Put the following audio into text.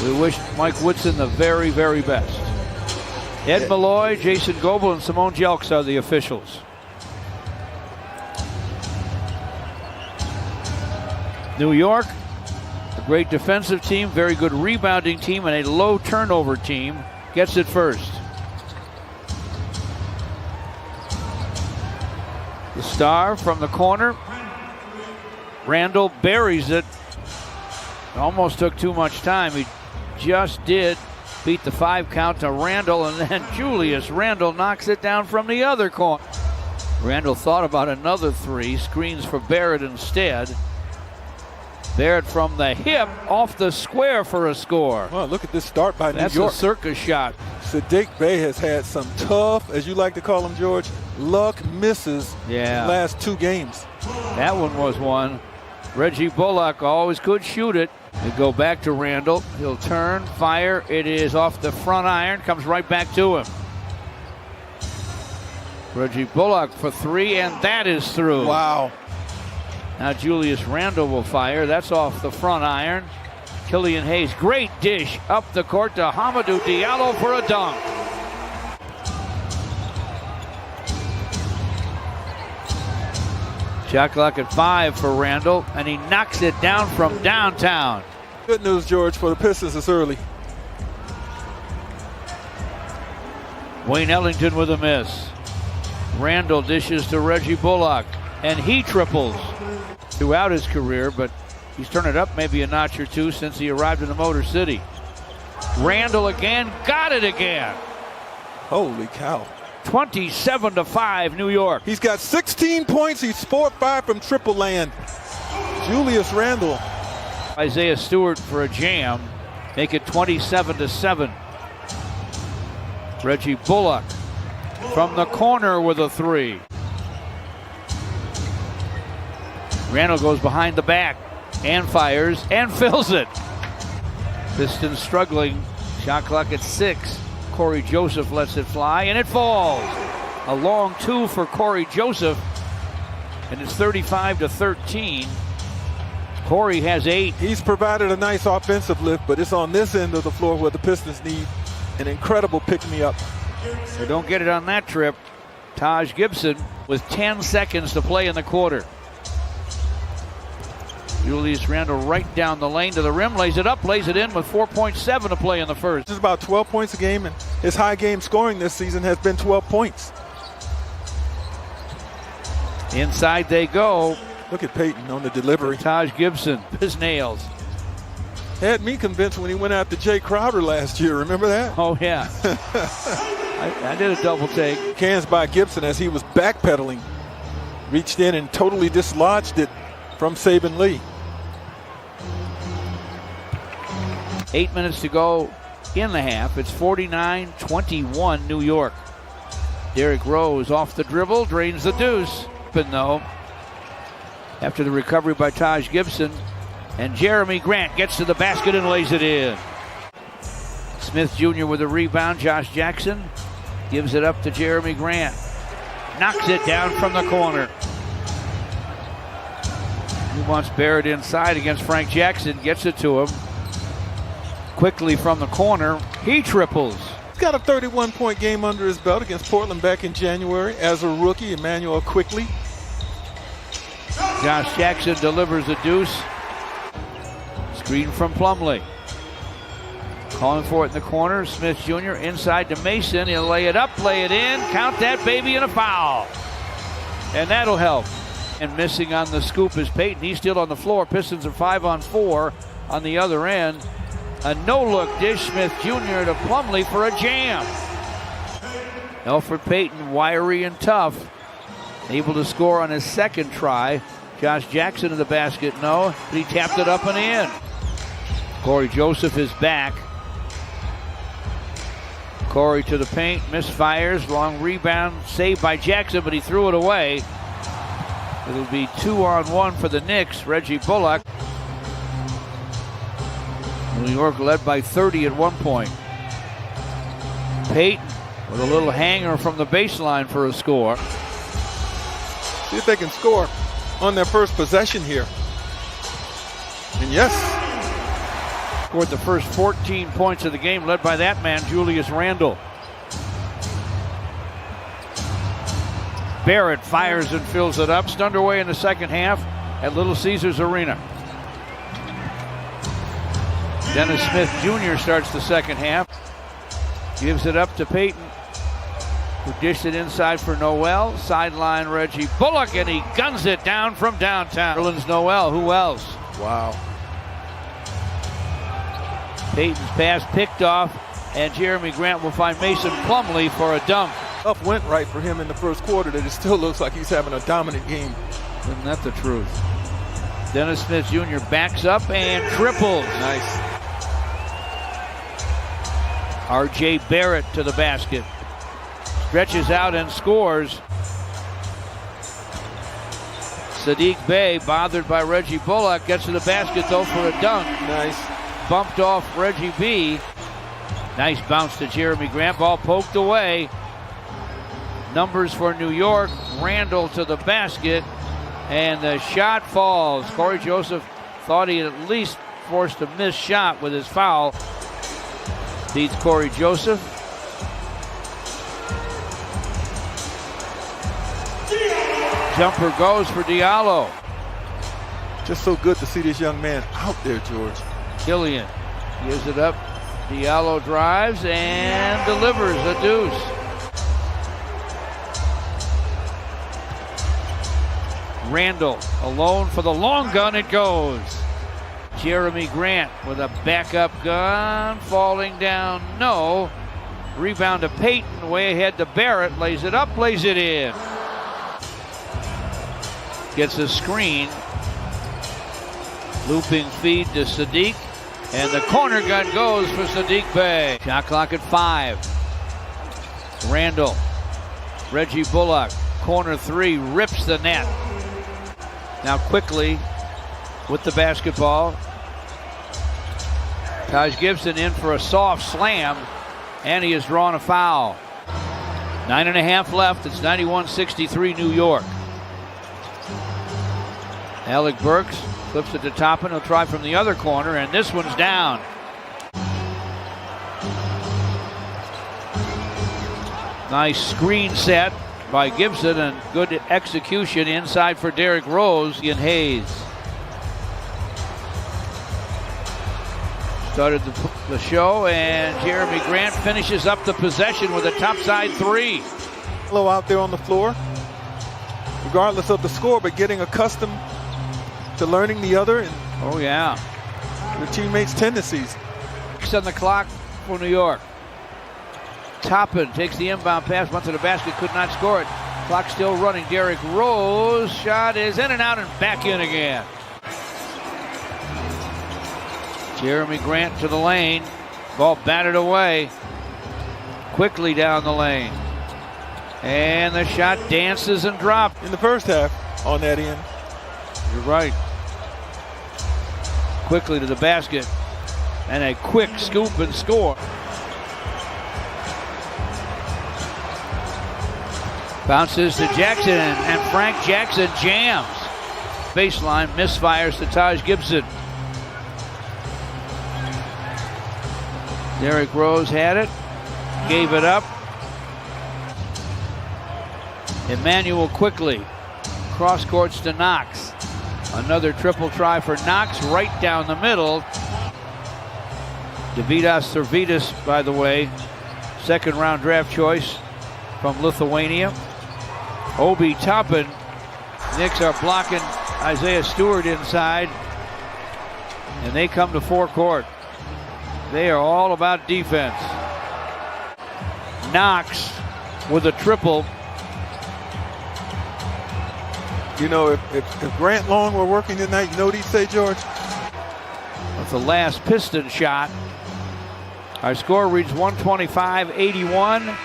We wish Mike Woodson the very, very best. Ed Malloy, Jason Goebel, and Simone Jelks are the officials. New York, a great defensive team, very good rebounding team, and a low turnover team, gets it first. The star from the corner. Randall buries it. Almost took too much time. He just did beat the 5 count to Randall, and then Julius Randall knocks it down from the other corner. Randall thought about another 3, screens for Barrett instead. Barrett from the hip, off the square for a score. Well, look at this start by New York. That's a circus shot. Sadiq Bey has had some tough, as you like to call him, George, luck misses in the last 2 games. That one was one. Reggie Bullock always could shoot it. They go back to Randall. He'll turn, fire. It is off the front iron, comes right back to him. Reggie Bullock for 3, and that is through. Wow. Now Julius Randall will fire. That's off the front iron. Killian Hayes, great dish up the court to Hamidou Diallo for a dunk. Shot clock at 5 for Randall, and he knocks it down from downtown. Good news, George, for the Pistons. It's early. Wayne Ellington with a miss. Randall dishes to Reggie Bullock, and he triples throughout his career, but he's turned it up maybe a notch or 2 since he arrived in the Motor City. Randall again, got it again. Holy cow. 27-5 New York. He's got 16 points. He's 4-5 from triple land. Julius Randall. Isaiah Stewart for a jam. Make it 27-7. Reggie Bullock from the corner with a 3. Randall goes behind the back and fires and fills it. Pistons struggling. Shot clock at 6. Corey Joseph lets it fly, and it falls. A long 2 for Corey Joseph, and it's 35-13. Corey has 8. He's provided a nice offensive lift, but it's on this end of the floor where the Pistons need an incredible pick-me-up. They don't get it on that trip. Taj Gibson with 10 seconds to play in the quarter. Julius Randall right down the lane to the rim, lays it up, lays it in with 4.7 to play in the first. This is about 12 points a game, and his high game scoring this season has been 12 points. Inside they go. Look at Peyton on the delivery. Taj Gibson, his nails. Had me convinced when he went after Jay Crowder last year. Remember that? Oh, yeah. I did a double take. Cans by Gibson as he was backpedaling. Reached in and totally dislodged it from Saban Lee. 8 minutes to go in the half. It's 49-21 New York. Derrick Rose off the dribble, drains the deuce. But no, after the recovery by Taj Gibson, and Jeremy Grant gets to the basket and lays it in. Smith Jr. with a rebound. Josh Jackson gives it up to Jeremy Grant. Knocks it down from the corner. He wants Barrett inside against Frank Jackson. Gets it to him. Quickly from the corner. He triples. He's got a 31-point game under his belt against Portland back in January as a rookie. Emmanuel Quickly. Josh Jackson delivers a deuce. Screen from Plumlee. Calling for it in the corner. Smith Jr. inside to Mason. He'll lay it up, lay it in. Count that baby and a foul. And that'll help. And missing on the scoop is Peyton. He's still on the floor. Pistons are 5-on-4 on the other end. A no-look dish. Smith Jr. to Plumlee for a jam. Elfrid Payton, wiry and tough. Able to score on his second try. Josh Jackson in the basket, no. But he tapped it up and in. Corey Joseph is back. Corey to the paint, misfires. Long rebound, saved by Jackson, but he threw it away. It'll be 2-on-1 for the Knicks. Reggie Bullock. New York led by 30 at one point. Payton with a little hanger from the baseline for a score. See if they can score on their first possession here. And yes, Scored the first 14 points of the game, led by that man, Julius Randle. Barrett fires and fills it up. It's underway in the second half at Little Caesars Arena. Dennis Smith Jr. starts the second half. Gives it up to Payton, who dished it inside for Noel. Sideline Reggie Bullock, and he guns it down from downtown. Orleans Noel, who else? Wow. Payton's pass picked off, and Jeremy Grant will find Mason Plumlee for a dunk. Stuff went right for him in the first quarter that it still looks like he's having a dominant game. Isn't that the truth? Dennis Smith Jr. backs up and triples. Nice. R.J. Barrett to the basket. Stretches out and scores. Sadiq Bey, bothered by Reggie Bullock, gets to the basket though for a dunk. Nice. Bumped off Reggie B. Nice bounce to Jeremy Grant. Ball poked away. Numbers for New York. Randle to the basket. And the shot falls. Corey Joseph thought he at least forced a missed shot with his foul. Beats Corey Joseph. Jumper goes for Diallo. Just so good to see this young man out there, George. Killian gives it up. Diallo drives and delivers a deuce. Randle alone for the long gun. It goes. Jeremy Grant with a backup gun. Falling down, no. Rebound to Payton. Way ahead to Barrett. Lays it up, lays it in. Gets a screen. Looping feed to Sadiq. And the corner gun goes for Sadiq Bey. Shot clock at 5. Randle. Reggie Bullock. Corner 3. Rips the net. Now quickly with the basketball. Taj Gibson in for a soft slam. And he has drawn a foul. 9.5 left. It's 91-63 New York. Alec Burks flips it to Toppin. He'll try from the other corner, and this one's down. Nice screen set by Gibson and good execution inside for Derrick Rose and Hayes. Started the show, and Jeremy Grant finishes up the possession with a topside 3. Low out there on the floor, regardless of the score, but getting accustomed to learning the other and your teammates' tendencies. 6 on the clock for New York. Toppin takes the inbound pass, went to the basket, could not score it. Clock still running. Derrick Rose shot is in and out and back in again. Jeremy Grant to the lane. Ball batted away. Quickly down the lane. And the shot dances and drops. In the first half on that end. You're right. Quickly to the basket. And a quick scoop and score. Bounces to Jackson, and Frank Jackson jams. Baseline, misfires to Taj Gibson. Derrick Rose had it, gave it up. Emmanuel quickly. Cross courts to Knox. Another triple try for Knox right down the middle. Davidas Servidis, by the way, second round draft choice from Lithuania. Obi Toppin. Knicks are blocking Isaiah Stewart inside. And they come to forecourt. They are all about defense. Knox with a triple. You know, if Grant Long were working tonight, you know what he'd say, George? That's the last Piston shot. Our score reads 125-81.